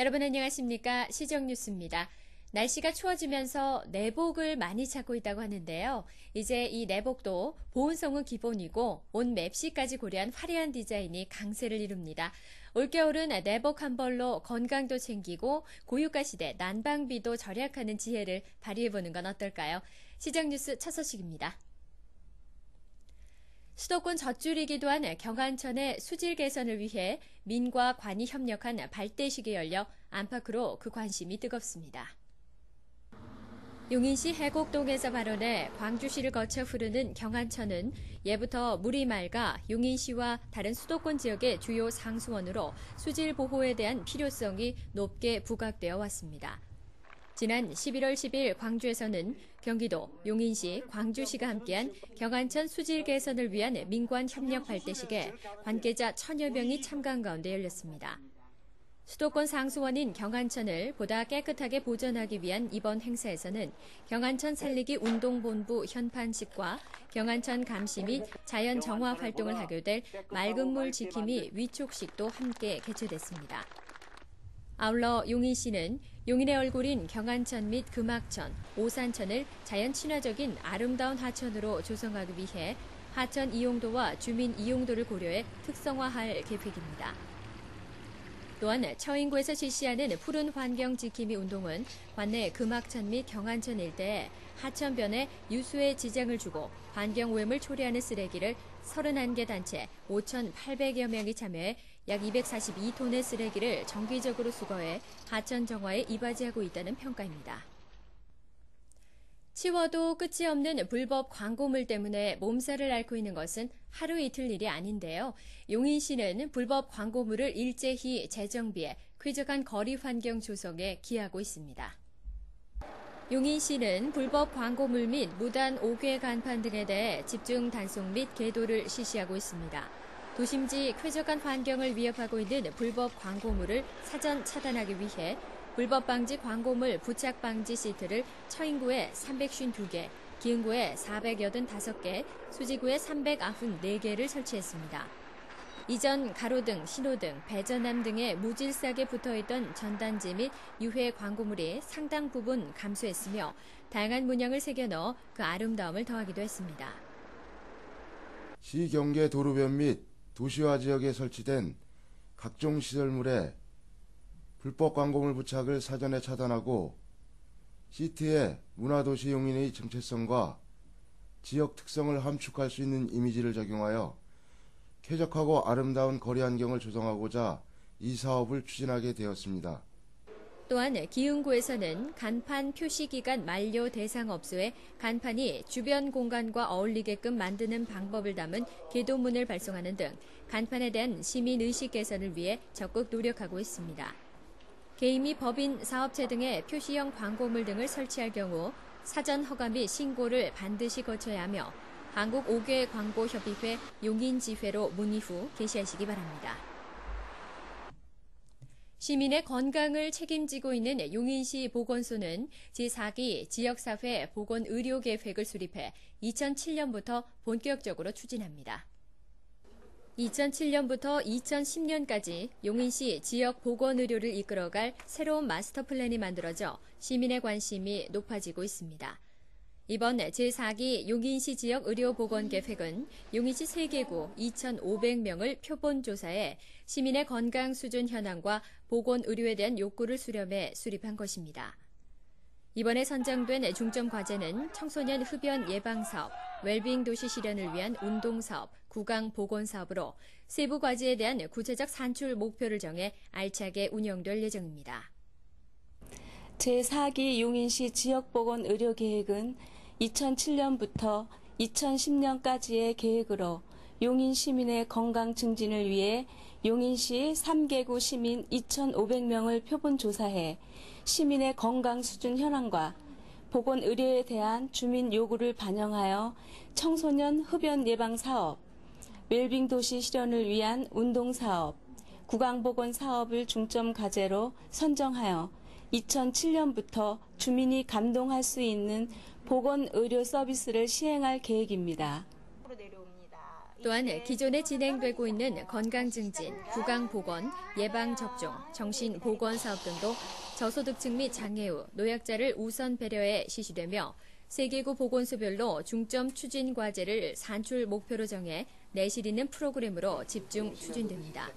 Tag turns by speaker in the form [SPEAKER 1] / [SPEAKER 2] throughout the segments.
[SPEAKER 1] 여러분 안녕하십니까? 시정뉴스입니다. 날씨가 추워지면서 내복을 많이 찾고 있다고 하는데요. 이제 이 내복도 보온성은 기본이고 온 맵시까지 고려한 화려한 디자인이 강세를 이룹니다. 올겨울은 내복 한 벌로 건강도 챙기고 고유가 시대 난방비도 절약하는 지혜를 발휘해보는 건 어떨까요? 시정뉴스 첫 소식입니다. 수도권 젖줄이기도 한 경안천의 수질 개선을 위해 민과 관이 협력한 발대식이 열려 안팎으로 그 관심이 뜨겁습니다. 용인시 해곡동에서 발원해 광주시를 거쳐 흐르는 경안천은 예부터 물이 맑아 용인시와 다른 수도권 지역의 주요 상수원으로 수질 보호에 대한 필요성이 높게 부각되어 왔습니다. 지난 11월 10일 광주에서는 경기도, 용인시, 광주시가 함께한 경안천 수질 개선을 위한 민관 협력 발대식에 관계자 1000여 명이 참가한 가운데 열렸습니다. 수도권 상수원인 경안천을 보다 깨끗하게 보존하기 위한 이번 행사에서는 경안천 살리기 운동본부 현판식과 경안천 감시 및 자연 정화 활동을 하게 될 맑은 물 지킴이 위촉식도 함께 개최됐습니다. 아울러 용인시는 용인의 얼굴인 경안천 및 금악천, 오산천을 자연 친화적인 아름다운 하천으로 조성하기 위해 하천 이용도와 주민 이용도를 고려해 특성화할 계획입니다. 또한 처인구에서 실시하는 푸른 환경 지킴이 운동은 관내 금악천 및 경안천 일대에 하천변에 유수에 지장을 주고 환경오염을 초래하는 쓰레기를 31개 단체 5,800여 명이 참여해 약 242톤의 쓰레기를 정기적으로 수거해 하천 정화에 이바지하고 있다는 평가입니다. 치워도 끝이 없는 불법 광고물 때문에 몸살을 앓고 있는 것은 하루 이틀 일이 아닌데요. 용인시는 불법 광고물을 일제히 재정비해 쾌적한 거리 환경 조성에 기하고 있습니다. 용인시는 불법 광고물 및 무단 5개 간판 등에 대해 집중 단속 및 계도를 실시하고 있습니다. 도심지 쾌적한 환경을 위협하고 있는 불법 광고물을 사전 차단하기 위해 불법 방지 광고물 부착 방지 시트를 처인구에 352개, 기흥구에 485개, 수지구에 394개를 설치했습니다. 이전 가로등, 신호등, 배전함 등에 무질서하게 붙어있던 전단지 및 유해 광고물이 상당 부분 감소했으며 다양한 문양을 새겨 넣어 그 아름다움을 더하기도 했습니다.
[SPEAKER 2] 시 경계 도로변 및 도시화 지역에 설치된 각종 시설물에 불법 광고물 부착을 사전에 차단하고 시트에 문화도시 용인의 정체성과 지역 특성을 함축할 수 있는 이미지를 적용하여 쾌적하고 아름다운 거리 환경을 조성하고자 이 사업을 추진하게 되었습니다.
[SPEAKER 1] 또한 기흥구에서는 간판 표시기간 만료 대상 업소에 간판이 주변 공간과 어울리게끔 만드는 방법을 담은 계도문을 발송하는 등 간판에 대한 시민의식 개선을 위해 적극 노력하고 있습니다. 개인 및 법인 사업체 등의 표시형 광고물 등을 설치할 경우 사전 허가 및 신고를 반드시 거쳐야 하며 한국 5개 광고협의회 용인지회로 문의 후 게시하시기 바랍니다. 시민의 건강을 책임지고 있는 용인시 보건소는 제4기 지역사회 보건의료계획을 수립해 2007년부터 본격적으로 추진합니다. 2007년부터 2010년까지 용인시 지역 보건의료를 이끌어갈 새로운 마스터 플랜이 만들어져 시민의 관심이 높아지고 있습니다. 이번 제4기 용인시 지역 의료보건계획은 용인시 3개구 2,500명을 표본 조사해 시민의 건강 수준 현황과 보건의료에 대한 욕구를 수렴해 수립한 것입니다. 이번에 선정된 중점 과제는 청소년 흡연 예방사업, 웰빙 도시 실현을 위한 운동사업, 구강 보건사업으로 세부 과제에 대한 구체적 산출 목표를 정해 알차게 운영될 예정입니다.
[SPEAKER 3] 제4기 용인시 지역보건의료계획은 2007년부터 2010년까지의 계획으로 용인 시민의 건강 증진을 위해 용인시 3개구 시민 2,500명을 표본 조사해 시민의 건강 수준 현황과 보건의료에 대한 주민 요구를 반영하여 청소년 흡연 예방 사업, 웰빙 도시 실현을 위한 운동 사업, 구강보건 사업을 중점 과제로 선정하여 2007년부터 주민이 감동할 수 있는 보건의료 서비스를 시행할 계획입니다.
[SPEAKER 1] 또한 기존에 진행되고 있는 건강증진, 구강보건, 예방접종, 정신보건 사업 등도 저소득층 및 장애우, 노약자를 우선 배려해 실시되며 세계구 보건소별로 중점 추진 과제를 산출 목표로 정해 내실 있는 프로그램으로 집중 추진됩니다.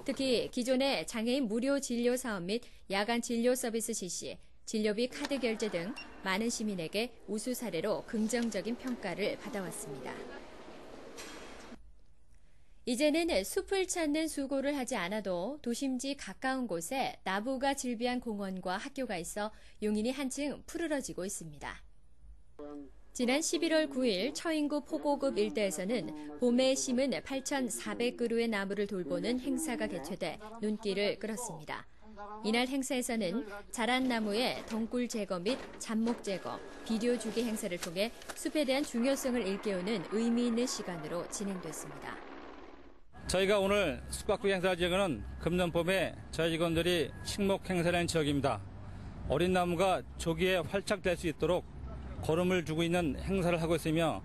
[SPEAKER 1] 특히 기존의 장애인 무료 진료 사업 및 야간 진료 서비스 실시, 진료비 카드 결제 등 많은 시민에게 우수 사례로 긍정적인 평가를 받아왔습니다. 이제는 숲을 찾는 수고를 하지 않아도 도심지 가까운 곳에 나무가 질비한 공원과 학교가 있어 용인이 한층 푸르러지고 있습니다. 지난 11월 9일 처인구 포고급 일대에서는 봄에 심은 8,400그루의 나무를 돌보는 행사가 개최돼 눈길을 끌었습니다. 이날 행사에서는 자란 나무의 덩굴 제거 및 잡목 제거, 비료 주기 행사를 통해 숲에 대한 중요성을 일깨우는 의미 있는 시간으로 진행됐습니다.
[SPEAKER 4] 저희가 오늘 숲가꾸기 행사 지역은 금년 봄에 저희 직원들이 식목 행사를 한 지역입니다. 어린 나무가 조기에 활착 될 수 있도록 걸음을 주고 있는 행사를 하고 있으며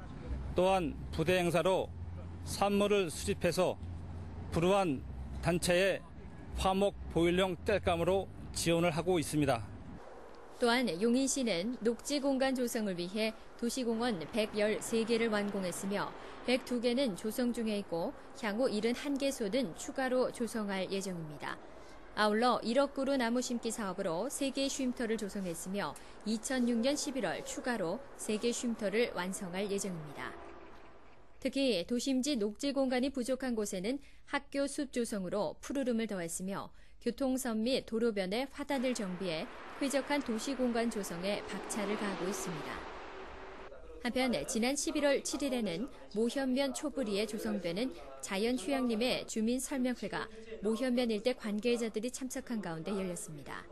[SPEAKER 4] 또한 부대 행사로 산모를 수집해서 불우한 단체에 화목 보일용 땔감으로 지원을 하고 있습니다. 또한
[SPEAKER 1] 용인시는 녹지 공간 조성을 위해 도시공원 113개를 완공했으며 102개는 조성 중에 있고 향후 71개소는 추가로 조성할 예정입니다. 아울러 1억 그루 나무 심기 사업으로 3개 쉼터를 조성했으며 2006년 11월 추가로 3개 쉼터를 완성할 예정입니다. 특히 도심지 녹지 공간이 부족한 곳에는 학교 숲 조성으로 푸르름을 더했으며 교통선 및 도로변에 화단을 정비해 쾌적한 도시 공간 조성에 박차를 가하고 있습니다. 한편 지난 11월 7일에는 모현면 초부리에 조성되는 자연휴양림의 주민 설명회가 모현면 일대 관계자들이 참석한 가운데 열렸습니다.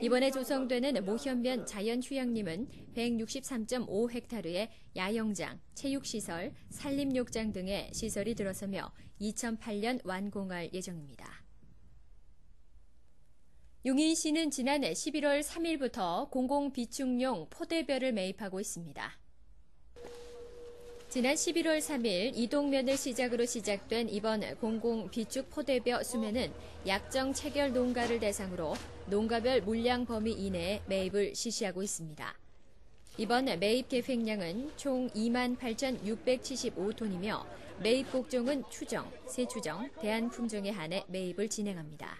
[SPEAKER 1] 이번에 조성되는 모현면 자연휴양림은 163.5헥타르의 야영장, 체육시설, 산림욕장 등의 시설이 들어서며 2008년 완공할 예정입니다. 용인시는 지난 11월 3일부터 공공비축용 포대별을 매입하고 있습니다. 지난 11월 3일 이동면을 시작으로 시작된 이번 공공비축 포대벼 수매는 약정 체결 농가를 대상으로 농가별 물량 범위 이내에 매입을 실시하고 있습니다. 이번 매입 계획량은 총 28,675톤이며 매입 곡종은 추정, 세추정, 대한품종에 한해 매입을 진행합니다.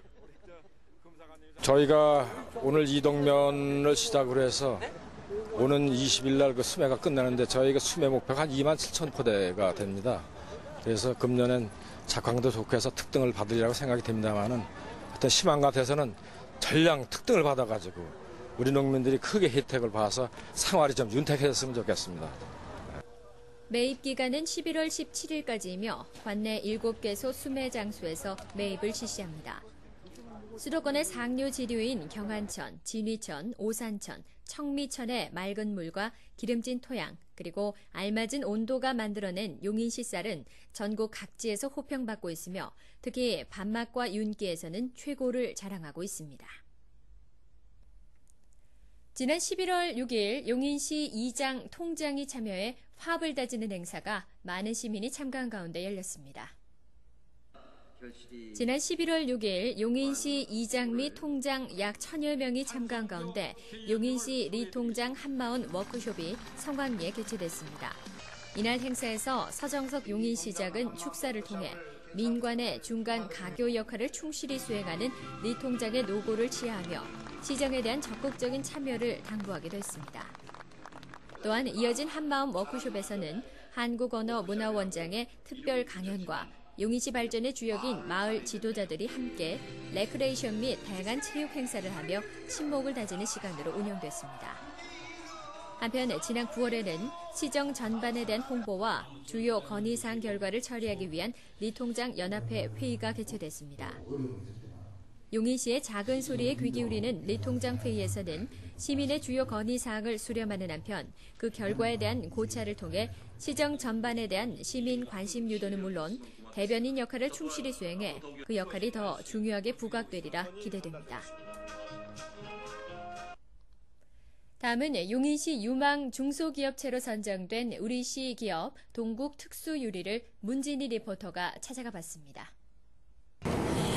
[SPEAKER 5] 저희가 오늘 이동면을 시작으로 해서 오는 20일 날 그 수매가 끝나는데 저희가 수매 목표가 한 27,000포대가 됩니다. 그래서 금년엔 작황도 좋고 해서 특등을 받으리라고 생각이 됩니다만은 어떤 심한 것 같아서는 전량 특등을 받아가지고 우리 농민들이 크게 혜택을 봐서 생활이 좀 윤택해졌으면 좋겠습니다.
[SPEAKER 1] 매입 기간은 11월 17일까지이며 관내 7개소 수매 장소에서 매입을 실시합니다. 수도권의 상류 지류인 경안천, 진위천, 오산천, 청미천의 맑은 물과 기름진 토양, 그리고 알맞은 온도가 만들어낸 용인시 쌀은 전국 각지에서 호평받고 있으며 특히 밥맛과 윤기에서는 최고를 자랑하고 있습니다. 지난 11월 6일 용인시 이장 통장이 참여해 화합을 다지는 행사가 많은 시민이 참가한 가운데 열렸습니다. 지난 11월 6일 용인시 이장 및 통장 약 1,000여 명이 참가한 가운데 용인시 리통장 한마을 워크숍이 성황리에 개최됐습니다. 이날 행사에서 서정석 용인시장은 축사를 통해 민관의 중간 가교 역할을 충실히 수행하는 리통장의 노고를 치하하며 시정에 대한 적극적인 참여를 당부하기도 했습니다. 또한 이어진 한마을 워크숍에서는 한국언어문화원장의 특별 강연과 용인시 발전의 주역인 마을 지도자들이 함께 레크레이션 및 다양한 체육 행사를 하며 친목을 다지는 시간으로 운영됐습니다. 한편 지난 9월에는 시정 전반에 대한 홍보와 주요 건의사항 결과를 처리하기 위한 리통장 연합회 회의가 개최됐습니다. 용인시의 작은 소리에 귀 기울이는 리통장 회의에서는 시민의 주요 건의사항을 수렴하는 한편 그 결과에 대한 고찰을 통해 시정 전반에 대한 시민 관심 유도는 물론 대변인 역할을 충실히 수행해 그 역할이 더 중요하게 부각되리라 기대됩니다. 다음은 용인시 유망 중소기업체로 선정된 우리시 기업 동국특수유리를 문진희 리포터가 찾아가 봤습니다.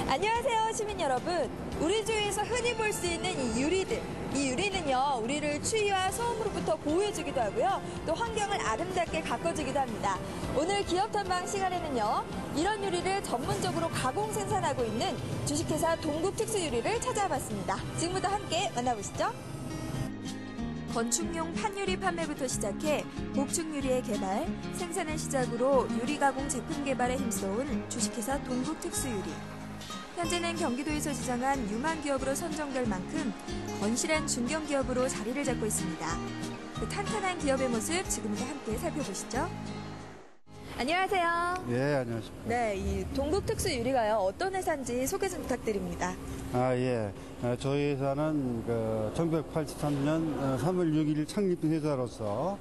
[SPEAKER 6] 안녕하세요, 시민 여러분. 우리 주위에서 흔히 볼 수 있는 이 유리들. 이 유리는요, 우리를 추위와 소음으로부터 보호해주기도 하고요. 또 환경을 아름답게 가꿔주기도 합니다. 오늘 기업 탐방 시간에는요, 이런 유리를 전문적으로 가공 생산하고 있는 주식회사 동국특수유리를 찾아봤습니다. 지금부터 함께 만나보시죠. 건축용 판유리 판매부터 시작해 복층유리의 개발, 생산을 시작으로 유리 가공 제품 개발에 힘써온 주식회사 동국특수유리. 현재는 경기도에서 지정한 유망 기업으로 선정될 만큼 건실한 중견 기업으로 자리를 잡고 있습니다. 그 탄탄한 기업의 모습 지금부터 함께 살펴보시죠. 안녕하세요.
[SPEAKER 7] 예, 안녕하십니까.
[SPEAKER 6] 네, 이 동국특수유리가요, 어떤 회사인지 소개 좀 부탁드립니다.
[SPEAKER 7] 예. 저희 회사는 1983년 3월 6일 창립된 회사로서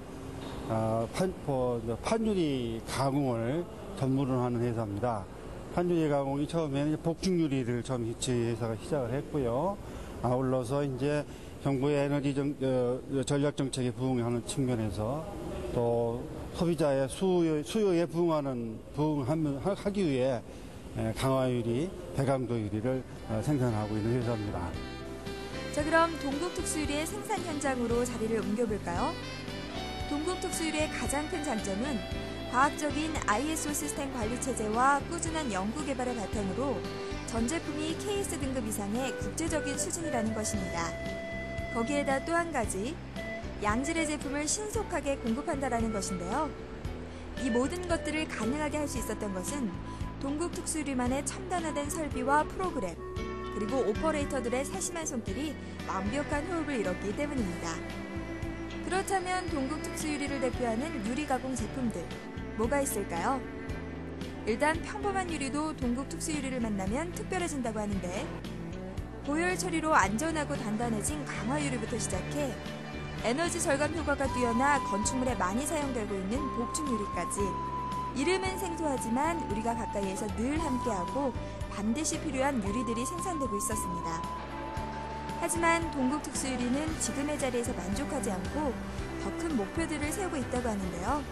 [SPEAKER 7] 판유리 가공을 전문으로 하는 회사입니다. 판유리 가공이 처음에는 복층유리를 처음 저희 회사가 시작을 했고요. 아울러서 이제 정부의 에너지 전략 정책에 부응하는 측면에서 또 소비자의 수요에 부응하기 위해 강화유리, 배강도 유리를 생산하고 있는 회사입니다.
[SPEAKER 6] 자, 그럼 동국특수유리의 생산 현장으로 자리를 옮겨볼까요? 동국특수유리의 가장 큰 장점은 과학적인 ISO 시스템 관리 체제와 꾸준한 연구 개발을 바탕으로 전 제품이 KS 등급 이상의 국제적인 수준이라는 것입니다. 거기에다 또 한 가지, 양질의 제품을 신속하게 공급한다라는 것인데요. 이 모든 것들을 가능하게 할 수 있었던 것은 동국특수유리만의 첨단화된 설비와 프로그램, 그리고 오퍼레이터들의 세심한 손길이 완벽한 호흡을 이뤘기 때문입니다. 그렇다면 동국특수유리를 대표하는 유리 가공 제품들, 뭐가 있을까요? 일단 평범한 유리도 동국특수유리를 만나면 특별해진다고 하는데, 고열 처리로 안전하고 단단해진 강화유리부터 시작해 에너지 절감 효과가 뛰어나 건축물에 많이 사용되고 있는 복층유리까지, 이름은 생소하지만 우리가 가까이에서 늘 함께하고 반드시 필요한 유리들이 생산되고 있었습니다. 하지만 동국특수유리는 지금의 자리에서 만족하지 않고 더 큰 목표들을 세우고 있다고 하는데요.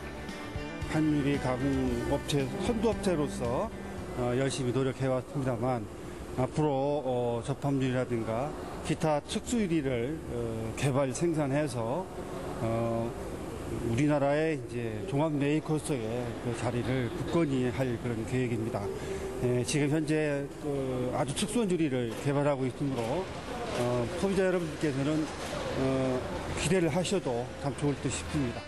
[SPEAKER 7] 판유리 가공 업체, 선두업체로서 열심히 노력해왔습니다만 앞으로 접합유리라든가 기타 특수유리를 개발 생산해서 우리나라의 이제 종합 메이커스의 그 자리를 굳건히 할 그런 계획입니다. 지금 현재 아주 특수한 유리를 개발하고 있으므로 소비자 여러분께서는 기대를 하셔도 참 좋을 듯 싶습니다.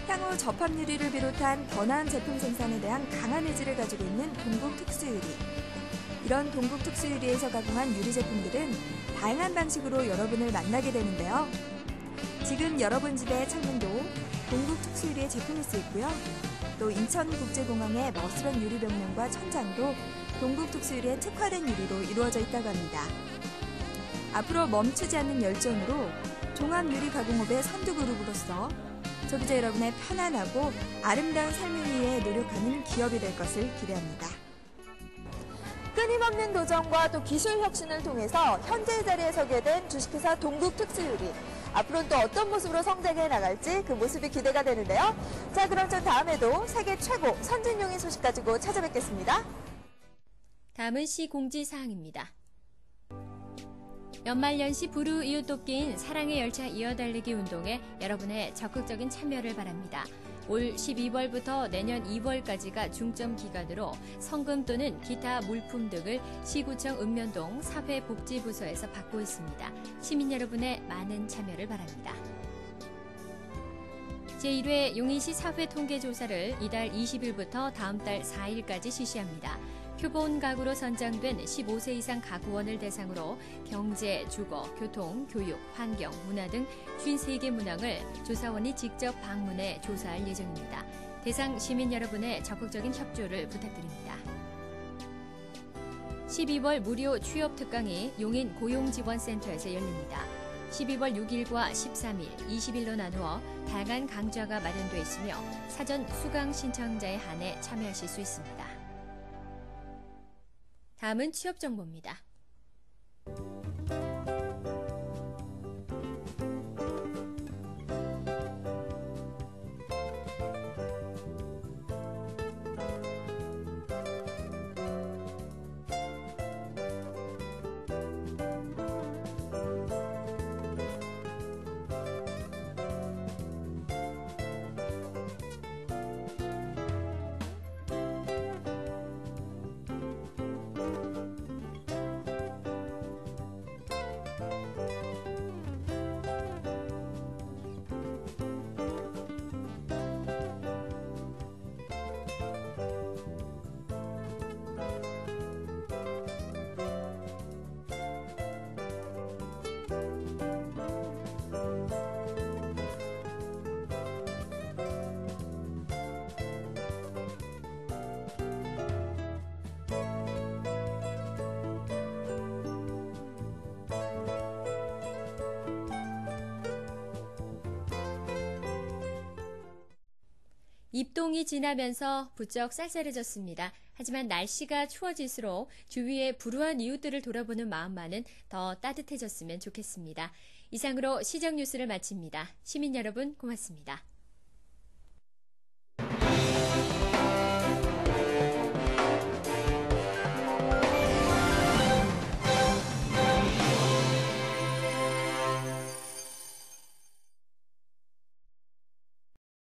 [SPEAKER 6] 향후 접합유리를 비롯한 더 나은 제품 생산에 대한 강한 의지를 가지고 있는 동국특수유리. 이런 동국특수유리에서 가공한 유리 제품들은 다양한 방식으로 여러분을 만나게 되는데요. 지금 여러분 집의 창문도 동국특수유리의 제품이 쓰이고요. 또 인천국제공항의 머스런 유리벽면과 천장도 동국특수유리의 특화된 유리로 이루어져 있다고 합니다. 앞으로 멈추지 않는 열정으로 종합유리 가공업의 선두그룹으로서 소비자 여러분의 편안하고 아름다운 삶을 위해 노력하는 기업이 될 것을 기대합니다. 끊임없는 도전과 또 기술 혁신을 통해서 현재의 자리에 서게 된 주식회사 동국특수유리. 앞으로는 또 어떤 모습으로 성장해 나갈지 그 모습이 기대가 되는데요. 자, 그럼 전 다음에도 세계 최고 선진용인 소식 가지고 찾아뵙겠습니다.
[SPEAKER 1] 다음은 시 공지사항입니다. 연말연시 부르 이웃돕기인 사랑의 열차 이어달리기 운동에 여러분의 적극적인 참여를 바랍니다. 올 12월부터 내년 2월까지가 중점 기간으로 성금 또는 기타 물품 등을 시구청 읍면동 사회복지부서에서 받고 있습니다. 시민 여러분의 많은 참여를 바랍니다. 제1회 용인시 사회통계조사를 이달 20일부터 다음 달 4일까지 실시합니다. 표본 가구로 선정된 15세 이상 가구원을 대상으로 경제, 주거, 교통, 교육, 환경, 문화 등 53개 문항을 조사원이 직접 방문해 조사할 예정입니다. 대상 시민 여러분의 적극적인 협조를 부탁드립니다. 12월 무료 취업 특강이 용인 고용지원센터에서 열립니다. 12월 6일과 13일, 20일로 나누어 다양한 강좌가 마련되어 있으며 사전 수강 신청자에 한해 참여하실 수 있습니다. 다음은 취업 정보입니다. 입동이 지나면서 부쩍 쌀쌀해졌습니다. 하지만 날씨가 추워질수록 주위의 불우한 이웃들을 돌아보는 마음만은 더 따뜻해졌으면 좋겠습니다. 이상으로 시정 뉴스를 마칩니다. 시민 여러분 고맙습니다.